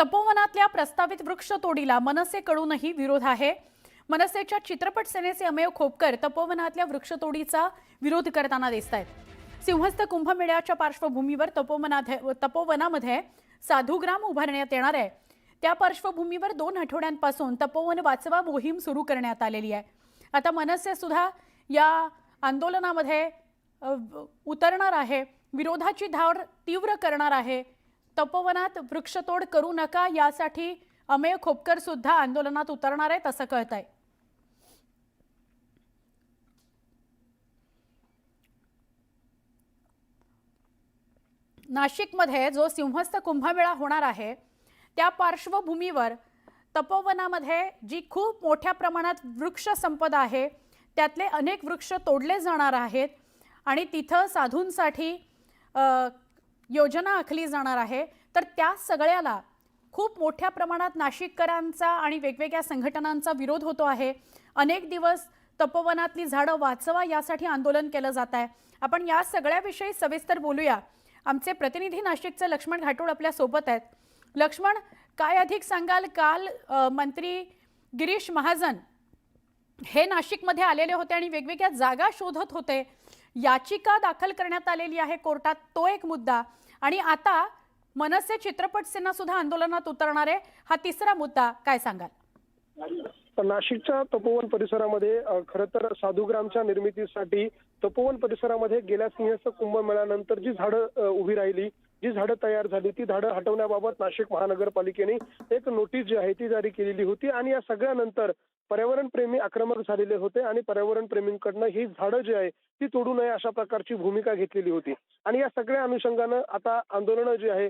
तपोवनातल्या प्रस्तावित वृक्षतोडीला मनसेकडूनही विरोध आहे। मनसेच्या चित्रपट सेनेचे अमेय खोपकर तपोवनातल्या वृक्षतोडीचा विरोध करताना दिसतायत। सिंहस्थ कुंभमेळ्याच्या पार्श्वभूमीवर तपोवनामध्ये साधुग्राम उभारण्यात येणार आहे। त्या पार्श्वभूमीवर 2 आठवड्यांपासून तपोवन वाचवा मोहीम सुरू करण्यात आलेली आहे। आता मनसे सुद्धा या आंदोलनामध्ये उतरणार आहे, विरोधाची धार तीव्र करणार आहे। तपोवनात वृक्षतोड करू नका यासाठी अमेय खोपकर सुद्धा आंदोलनात उतरणार आहेत असं कळतंय। नाशिकमध्ये जो सिंहस्थ कुंभमेळा होणार आहे त्या पार्श्वभूमीवर तपोवनामध्ये जी खूप मोठ्या प्रमाणात वृक्ष संपदा आहे त्यातले अनेक वृक्ष तोडले जाणार आहेत आणि तिथं साधूंसाठी योजना आखली जाणार आहे। तर त्या सगळ्याला खूप मोठ्या प्रमाणात नाशिककरांचा आणि वेगवेगळ्या संघटनांचा विरोध होतो आहे। अनेक दिवस तपोवनातली झाडं वाचवा यासाठी आंदोलन केलं जात आहे। आपण या सगळ्याविषयी सविस्तर बोलूया। आमचे प्रतिनिधी नाशिकचे लक्ष्मण घाटोळ आपल्या सोबत आहेत। लक्ष्मण, काय अधिक सांगाल? काल मंत्री गिरीश महाजन हे नाशिकमध्ये आलेले होते आणि वेगवेगळ्या जागा शोधत होते। याचिका दाखल करण्यात आलेली आहे कोर्टात, तो एक मुद्दा, आणि आता मनसे चित्रपट सेना सुद्धा आंदोलनात उतरणार आहे, हा तिसरा मुद्दा। काय सांगाल? नाशिकच्या तपोवन परिसरामध्ये खरं तर साधुग्रामच्या निर्मितीसाठी तपोवन परिसरामध्ये गेल्या सिंहस्थ कुंभमेळ्यानंतर जी झाडं उभी राहिली, जी झाडं तयार झाली, ती झाडं हटवण्याबाबत नाशिक महानगरपालिकेने एक नोटीस जी आहे ती जारी केलेली होती। आणि या सगळ्यानंतर पर्यावरण प्रेमी आक्रमक झालेले होते आणि पर्यावरण प्रेमींकडनं ही झाडं जी आहे ती तोडू नये अशा प्रकारची भूमिका घेतलेली होती। आणि या सगळ्या अनुषंगानं आता आंदोलनं जी आहे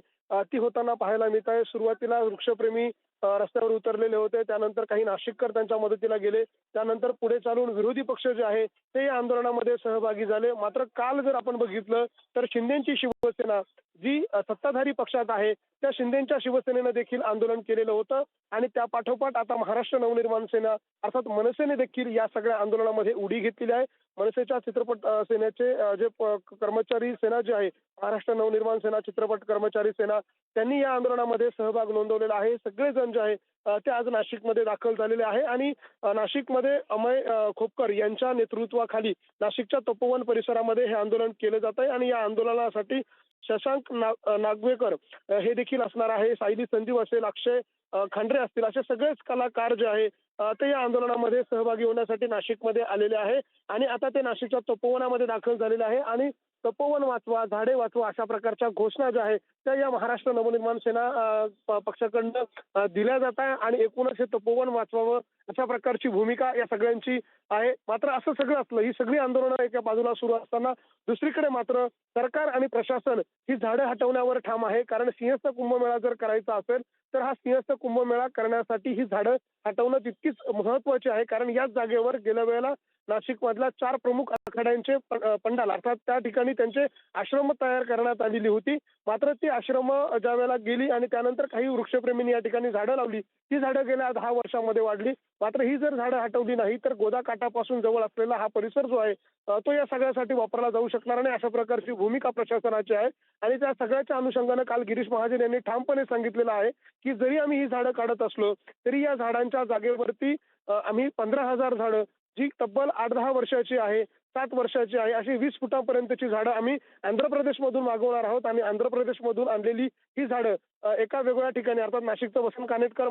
ती होताना पाहायला मिळत आहे। सुरुवातीला वृक्षप्रेमी रस्त्यावर उतरलेले होते, त्यानंतर काही नाशिककर त्यांच्या मदतीला गेले, त्यानंतर पुढे चालून विरोधी पक्ष जे आहे ते या आंदोलनामध्ये सहभागी झाले। मात्र काल जर आपण बघितलं तर शिंदेची शिवसेना जी सत्ताधारी पक्षात आहे त्या शिंदेच्या शिवसेनेनं देखील आंदोलन केलेलं होतं आणि त्या पाठोपाठ आता महाराष्ट्र नवनिर्माण सेना अर्थात मनसेने देखील या सगळ्या आंदोलनामध्ये उडी घेतलेली आहे। मनसेच्या चित्रपट सेनेचे जे कर्मचारी सेना जी आहे, महाराष्ट्र नवनिर्माण सेना, चित्रपट कर्मचारी सेना, त्यांनी या आंदोलनामध्ये सहभाग नोंदवलेला आहे। सगळेजण जे आहे ते आज नाशिकमध्ये दाखल झालेले आहे आणि नाशिकमध्ये अमेय खोपकर यांच्या नेतृत्वाखाली नाशिकच्या तपोवन परिसरामध्ये हे आंदोलन केलं जात आहे। आणि या आंदोलनासाठी शशांक नागवेकर हे देखील असणार आहे, सायली संजीव असेल, अक्षय खांडरे असतील, असे सगळेच कलाकार जे आहे ते या आंदोलनामध्ये सहभागी होण्यासाठी नाशिकमध्ये आलेले आहे। आणि आता ते नाशिकच्या तपोवनामध्ये दाखल झालेले आहे आणि तपोवन वाचवा, झाडे वाचवा अशा प्रकारच्या घोषणा ज्या आहेत त्या या महाराष्ट्र नवनिर्माण सेना पक्षाकडनं दिल्या जात आहे आणि एकूणच हे तपोवन वाचवावं अशा प्रकारची भूमिका या सगळ्यांची आहे। मात्र असं सगळं असलं, ही सगळी आंदोलनं एका बाजूला सुरू असताना दुसरीकडे मात्र सरकार आणि प्रशासन ही झाडं हटवण्यावर ठाम आहे। कारण सिंहस्थ कुंभमेळा जर करायचा असेल तर हा सिंहस्थ कुंभमेळा करण्यासाठी ही झाडं हटवणं तितकीच महत्वाची आहे। कारण याच जागेवर गेल्या वेळेला नाशिकमधल्या 4 प्रमुख आखाड्यांचे पंडाल अर्थात त्या ठिकाणी त्यांचे आश्रम तयार करण्यात आलेली होती। मात्र ती आश्रम ज्या वेळेला गेली आणि त्यानंतर काही वृक्षप्रेमींनी या ठिकाणी झाडं लावली, ती झाडं गेल्या 10 वर्षांमध्ये वाढली। मात्र ही जर झाडं हटवली नाही तर गोदाकाठापासून जवळ असलेला हा परिसर जो आहे तो या सगळ्यासाठी वापरला जाऊ शकणार नाही, अशा प्रकारची भूमिका प्रशासनाची आहे। आणि त्या सगळ्याच्या अनुषंगानं काल गिरीश महाजन यांनी ठामपणे सांगितलेलं आहे की जरी आम्ही ही झाडं काढत असलो तरी या झाडांच्या जागेवरती आम्ही 15,000 झाडं जी तब्बल 8-10 वर्षाची आहे, 7 वर्षाची आहे, अशी 20 फुटापर्यंतची झाडं आम्ही आंध्र प्रदेशमधून मागवणार आहोत। आणि आंध्र प्रदेशमधून आणलेली ही झाडं एका वेगळ्या ठिकाणी अर्थात नाशिकचं वसंत कानेटकर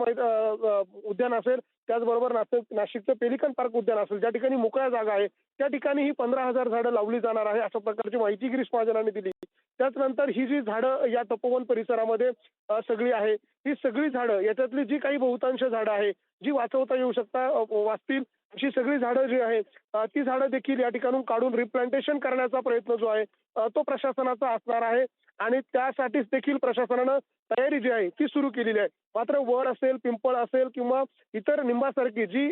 उद्यान असेल, त्याचबरोबर नाशिकचं पेलिकन पार्क उद्यान असेल, ज्या ठिकाणी मोकळ्या जागा आहे त्या ठिकाणी ही 15,000 झाडं लावली जाणार आहे, अशा प्रकारची माहिती गिरीश महाजनांनी दिली। त्याचनंतर ही जी झाडं या तपोवन परिसरामध्ये सगळी आहे, ही सगळी झाडं याच्यातली जी काही बहुतांश झाडं आहे जी वाचवता येऊ वाचतील अशी सगळी झाडं जी आहेत ती झाडं देखील या ठिकाणून काढून रिप्लांटेशन करण्याचा प्रयत्न जो आहे तो प्रशासनाचा असणार आहे। आणि त्यासाठीच देखील प्रशासनानं तयारी जी आहे ती सुरू केलेली आहे। मात्र वर असेल, पिंपळ असेल किंवा इतर निंबासारखी जी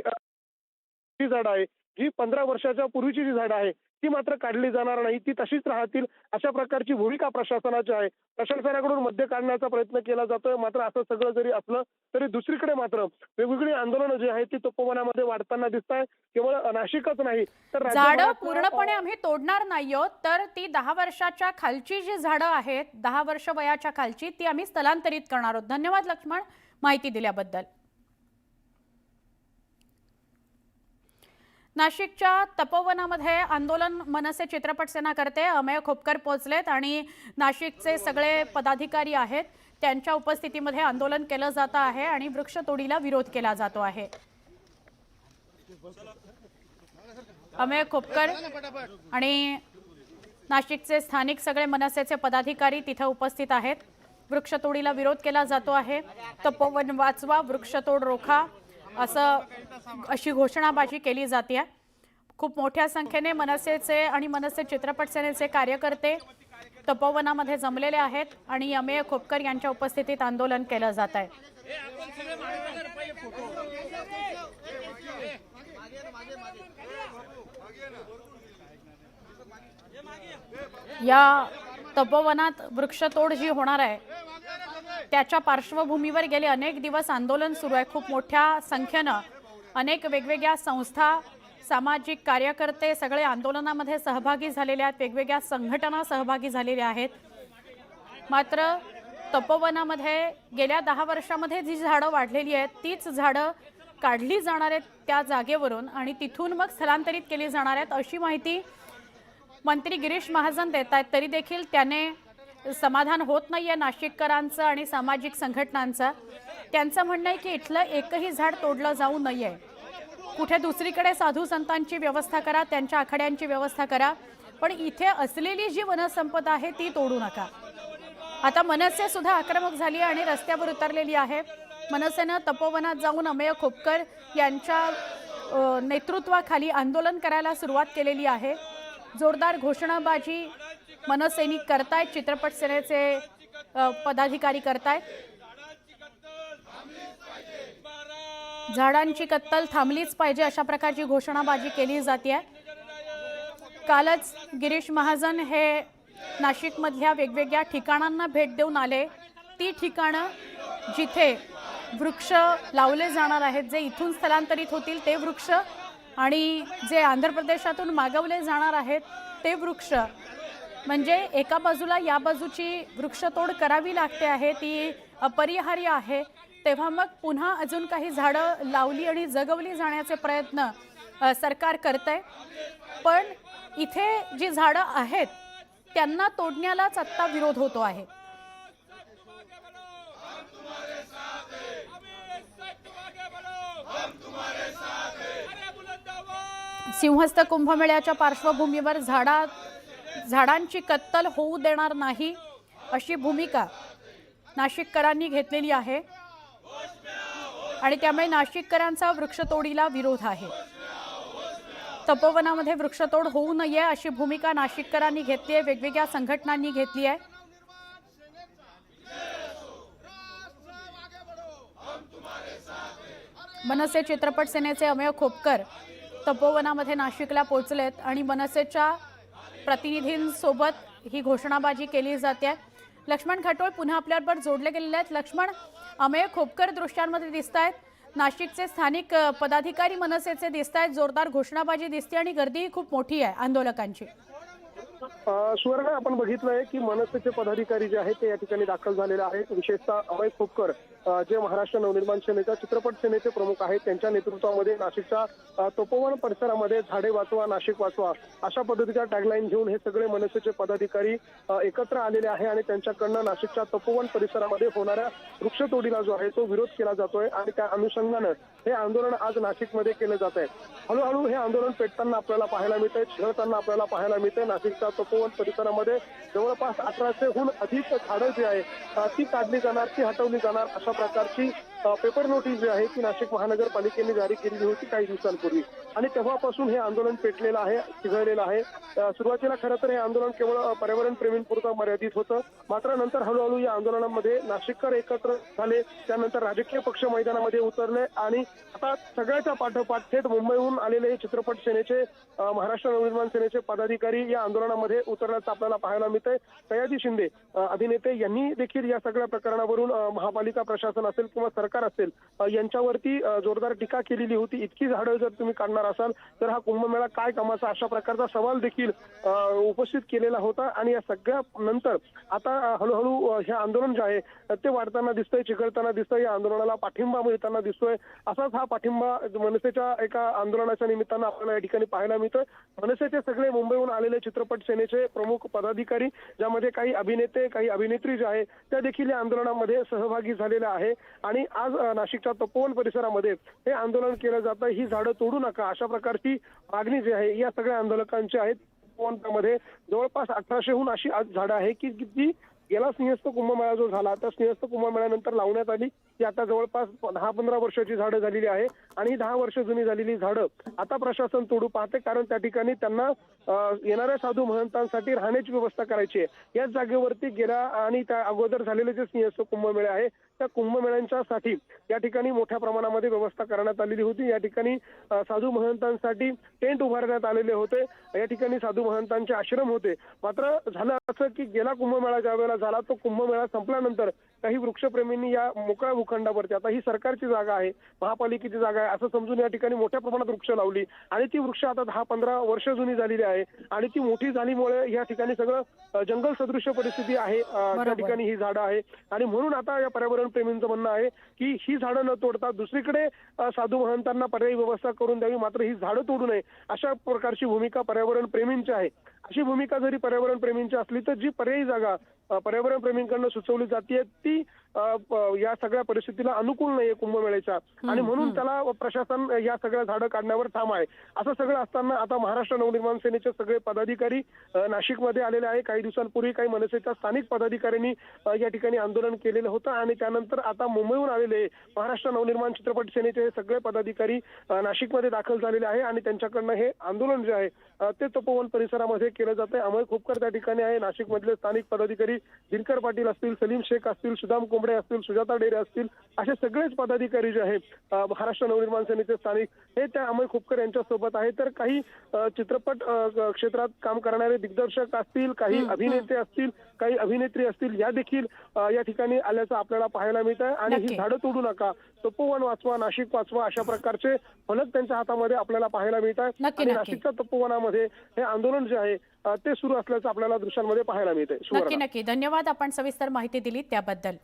झाडं आहे, जी 15 वर्षाच्या पूर्वीची जी झाडं आहे ती मात्र काढली जाणार नाही, ती तशीच राहतील अशा प्रकारची भूमिका प्रशासनाची आहे. प्रशासनाकडून मध्य काढण्याचा प्रयत्न केला जातोय, मात्र असं सगळं जरी असलं तरी दुसरीकडे मात्र वेगवेगळी आंदोलनं जी आहेत ती तपोवनामध्ये वाढताना दिसत आहे. केवळ नाशिकच नाही तर झाडं राज्यभरातल्या, पूर्णपणे आम्ही तोडणार नाही आहोत, तर ती 10 वर्षाच्या खालची जी झाडं आहेत, 10 वर्ष वयाच्या खालची, ती आम्ही स्थलांतरित करणार आहोत. धन्यवाद लक्ष्मण, माहिती दिल्याबद्दल. नाशिकच्या तपोवनामध्ये आंदोलन मनसे चित्रपट सेना करते. अमेय खोपकर पोहोचलेत आणि नाशिकचे सगळे पदाधिकारी आहेत, त्यांच्या उपस्थितीमध्ये आंदोलन केलं जात आहे आणि वृक्षतोडीला विरोध केला जातो आहे. अमेय खोपकर आणि नाशिकचे स्थानिक सगळे मनसेचे पदाधिकारी तिथे उपस्थित आहेत. वृक्षतोडीला विरोध केला जातो आहे. तपोवन वाचवा, वृक्षतोड रोखा अशी घोषणाबाजी केली जाते. खूप मोठ्या संख्येने मनसेचे आणि मनसे चित्रपट सेनेचे कार्यकर्ते तपोवनामध्ये जमलेले आहेत आणि अमेय खोपकर यांच्या उपस्थितीत आंदोलन केलं जात आहे. या तपोवनात वृक्षतोड जी होणार आहे त्याच्या पार्श्वभूमीवर गेले अनेक दिवस आंदोलन सुरू आहे. खूप मोठ्या संख्येनं अनेक वेगवेगळ्या संस्था, सामाजिक कार्यकर्ते सगळे आंदोलनामध्ये सहभागी झालेले आहेत. वेगवेगळ्या संघटना सहभागी झालेल्या आहेत. मात्र तपोवनामध्ये गेल्या 10 वर्षामध्ये जी झाडं वाढलेली आहेत तीच झाडं काढली जाणार आहेत त्या जागेवरून आणि तिथून मग स्थलांतरित केली जाणार आहेत अशी माहिती मंत्री गिरीश महाजन देत आहेत. तरी देखील त्याने समाधान होत नाहीये नाशिककरांचं आणि सामाजिक संघटनांचं. त्यांचं म्हणणं आहे की इथलं एकही झाड तोडलं जाऊ नये. कुठे दुसरीकडे साधू संतांची व्यवस्था करा, त्यांच्या आखाड्यांची व्यवस्था करा, पण इथे असलेली जी वनसंपदा आहे ती तोडू नका. आता मनसे सुद्धा आक्रमक झाली आणि रस्त्यावर उतरलेली आहे. मनसेनं तपोवनात जाऊन अमेय खोपकर यांच्या नेतृत्वाखाली आंदोलन करायला सुरुवात केलेली आहे. जोरदार घोषणाबाजी मनसैनिक करतायत, चित्रपट सेनेचे पदाधिकारी करतायत. झाडांची कत्तल थांबलीच पाहिजे अशा प्रकारची घोषणाबाजी केली जाते. कालच गिरीश महाजन हे नाशिकमधल्या वेगवेगळ्या ठिकाणांना भेट देऊन आले. ती ठिकाणं जिथे वृक्ष लावले जाणार आहेत, जे इथून स्थलांतरित होतील ते वृक्ष आणि जे आंध्र प्रदेशातून मागवले जाणार आहेत ते वृक्ष, म्हणजे एका बाजूला या बाजूची वृक्षतोड करावी लागते आहे, ती अपरिहार्य आहे. तेव्हा मग पुन्हा अजून काही झाडं लावली आणि जगवली जाण्याचे प्रयत्न सरकार करतंय. पण इथे जी झाडं आहेत त्यांना तोडण्यालाच आत्ता विरोध होतो आहे. सिंहस्थ कुंभमेळ्याच्या पार्श्वभूमीवर झाडांची कत्तल होऊ देणार नाही अशी भूमिका नाशिककरांनी घेतलेली आहे आणि त्यामुळे नाशिककरांचा वृक्षतोडीला विरोध आहे. तपोवनामध्ये वृक्षतोड होऊ नये अशी भूमिका नाशिककरांनी घेतली आहे, वेगवेगळ्या संघटनांनी घेतली आहे. मनसे चित्रपट सेनेचे अमेय खोपकर तपोवनामध्ये नाशिकला पोहोचलेत आणि मनसेच्या प्रतिनिधींसोबत ही घोषणाबाजी केली जाते. लक्ष्मण खटोळ पुन्हा आपल्याबरोबर जोडले गेलेले आहेत. लक्ष्मण, अमेय खोपकर दृश्यांमध्ये दिसत आहेत, नाशिकचे स्थानिक पदाधिकारी मनसेचे दिसत आहेत, जोरदार घोषणाबाजी दिसते आणि गर्दीही खूप मोठी आहे आंदोलकांची. सुवर्ण, आपण बघितलंय की मनसेचे पदाधिकारी जे आहेत ते या ठिकाणी दाखल झालेले आहेत. विशेषतः अमेय खोपकर जे महाराष्ट्र नवनिर्माण सेनेच्या चित्रपट सेनेचे प्रमुख आहेत, त्यांच्या नेतृत्वामध्ये नाशिकच्या तपोवन परिसरामध्ये झाडे वाचवा, नाशिक वाचवा अशा पद्धतीचा टॅगलाईन घेऊन हे सगळे मनसेचे पदाधिकारी एकत्र आलेले आहे आणि त्यांच्याकडनं नाशिकच्या तपोवन परिसरामध्ये होणाऱ्या वृक्षतोडीला जो आहे तो विरोध केला जातोय आणि त्या अनुषंगानं हे आंदोलन आज नाशिकमध्ये केलं जात आहे. हळूहळू हे आंदोलन पेटताना आपल्याला पाहायला मिळतंय, झळताना आपल्याला पाहायला मिळतंय. नाशिकच्या तपोवन परिसरामध्ये जवळपास 1800हून अधिक झाडं जी आहे ती काढली जाणार, ती हटवली जाणार अशा प्रकारची पेपर नोटीस जी आहे ती नाशिक महानगरपालिकेने जारी केलेली होती काही दिवसांपूर्वी आणि तेव्हापासून हे आंदोलन पेटलेलं आहे, चिघळलेलं आहे. सुरुवातीला खरं तर हे आंदोलन केवळ पर्यावरण प्रेमींपुरतं मर्यादित होतं, मात्र नंतर हळूहळू या आंदोलनामध्ये नाशिककर एकत्र झाले, त्यानंतर राजकीय पक्ष मैदानामध्ये उतरले आणि आता सगळ्याच्या पाठोपाठ थेट मुंबईहून आलेले चित्रपट सेनेचे महाराष्ट्र नवनिर्माण सेनेचे पदाधिकारी या आंदोलनामध्ये उतरल्याचं आपल्याला पाहायला मिळतंय. सयाजी शिंदे अभिनेते यांनी देखील या सगळ्या प्रकरणावरून महापालिका प्रशासन असेल किंवा सरकार असेल यांच्यावरती जोरदार टीका केलेली होती. इतकी झाडं जर तुम्ही काढणार असाल तर हा कुंभमेळा काय कामाचा, अशा प्रकारचा सवाल देखील उपस्थित केलेला होता. आणि या सगळ्या नंतर आता हळूहळू हे आंदोलन जे आहे ते वाढताना दिसतंय, चिघळताना दिसतंय, या आंदोलनाला पाठिंबा मिळताना दिसतोय. असाच हा पाठिंबा मनसेच्या एका आंदोलनाच्या निमित्तानं आपल्याला या ठिकाणी पाहायला मिळतोय. मनसेचे सगळे मुंबईहून आलेले चित्रपट सेनेचे प्रमुख पदाधिकारी, ज्यामध्ये काही अभिनेते, काही अभिनेत्री जे आहे त्या देखील या आंदोलनामध्ये सहभागी झालेल्या आहे. आणि आज नाशिकच्या तपोवन परिसरामध्ये हे आंदोलन केलं जातं. ही झाडं तोडू नका अशा प्रकारची मागणी जी आहे या सगळ्या आंदोलकांची आहे. तपोवनमध्ये जवळपास 1800हून अशी आज झाडं आहे की जी गेला सिंहस्थ कुंभमेळा जो झाला त्या सिंहस्थ कुंभमेळ्यानंतर लावण्यात आली, ती आता जवळपास 10-15 वर्षाची झाडं झालेली आहे. आणि ही 10 वर्ष जुनी झालेली झाडं आता प्रशासन तोडू पाहते, कारण त्या ठिकाणी त्यांना येणाऱ्या साधू महंतांसाठी राहण्याची व्यवस्था करायची आहे. याच जागेवरती गेल्या आणि त्या अगोदर झालेले जे सिंहस्थ कुंभमेळे आहे त्या कुंभमेळ्यांच्यासाठी या ठिकाणी मोठ्या प्रमाणामध्ये व्यवस्था करण्यात आलेली होती. या ठिकाणी साधू महंतांसाठी टेंट उभारण्यात आलेले होते, या ठिकाणी साधू महंतांचे आश्रम होते. मात्र झालं असं की गेला कुंभमेळा ज्या वेळेला झाला तो कुंभमेळा संपल्यानंतर काही वृक्षप्रेमींनी या मोकळ्या भूखंडावरती, आता ही सरकारची जागा आहे, महापालिकेची जागा आहे असं समजून या ठिकाणी मोठ्या प्रमाणात वृक्ष लावली आणि ती वृक्ष आता 10-15 वर्ष जुनी झालेली आहे. आणि ती मोठी झाल्यामुळे या ठिकाणी सगळं जंगल सदृश्य परिस्थिती आहे, त्या ठिकाणी ही झाडं आहे. आणि म्हणून आता या पर्यावरण प्रेमींचं म्हणणं आहे की ही झाडं न तोडता दुसरीकडे साधू महंतांना पर्यायी व्यवस्था करून द्यावी, मात्र ही झाडं तोडू नये अशा प्रकारची भूमिका पर्यावरण प्रेमींची आहे. अशी भूमिका जरी पर्यावरण प्रेमींची असली तर जी पर्यायी जागा पर्यावरण प्रेमींकडून सुचवली जाते ती या सगळ्या परिस्थितीला अनुकूल नाहीये कुंभमेळ्याच्या, आणि म्हणून त्याला प्रशासन या सगळ्या झाडं काढण्यावर ठाम आहे. असं सगळं असताना आता महाराष्ट्र नवनिर्माण सेनेचे सगळे पदाधिकारी नाशिकमध्ये आलेले आहे. काही दिवसांपूर्वी काही मनसेच्या स्थानिक पदाधिकाऱ्यांनी या ठिकाणी आंदोलन केलेलं होतं आणि त्यानंतर आता मुंबईहून आलेले महाराष्ट्र नवनिर्माण चित्रपट सेनेचे हे सगळे पदाधिकारी नाशिकमध्ये दाखल झालेले आहे आणि त्यांच्याकडनं हे आंदोलन जे आहे ते तपोवन परिसरामध्ये केलं जातंय. अमोल खोपकर त्या ठिकाणी आहे, नाशिकमधले स्थानिक पदाधिकारी दिनकर पाटील असतील, सलीम शेख असतील, सुदाम कोंबडे असतील, सुजाता डेरे असतील, असे सगळेच पदाधिकारी जे आहेत महाराष्ट्र नवनिर्माण सेनेचे स्थानिक हे त्या अमोल खोपकर यांच्या सोबत आहे. तर काही चित्रपट क्षेत्रात काम करणारे दिग्दर्शक असतील, काही अभिनेते असतील, काही अभिनेत्री असतील, या देखील या ठिकाणी आल्याचं आपल्याला पाहायला मिळत आहे. आणि ही झाडं तोडू नका, तपोवन वाचवा, नाशिक वाचवा अशा प्रकारचे फलक त्यांच्या हातामध्ये आपल्याला पाहायला मिळत आहे. आणि नाशिकच्या तपोवनामध्ये हे आंदोलन जे आहे ते सुरू असल्याचं आपल्याला दृश्यांमध्ये पाहायला मिळतंय. नक्की नक्की धन्यवाद, आपण सविस्तर माहिती दिली त्याबद्दल.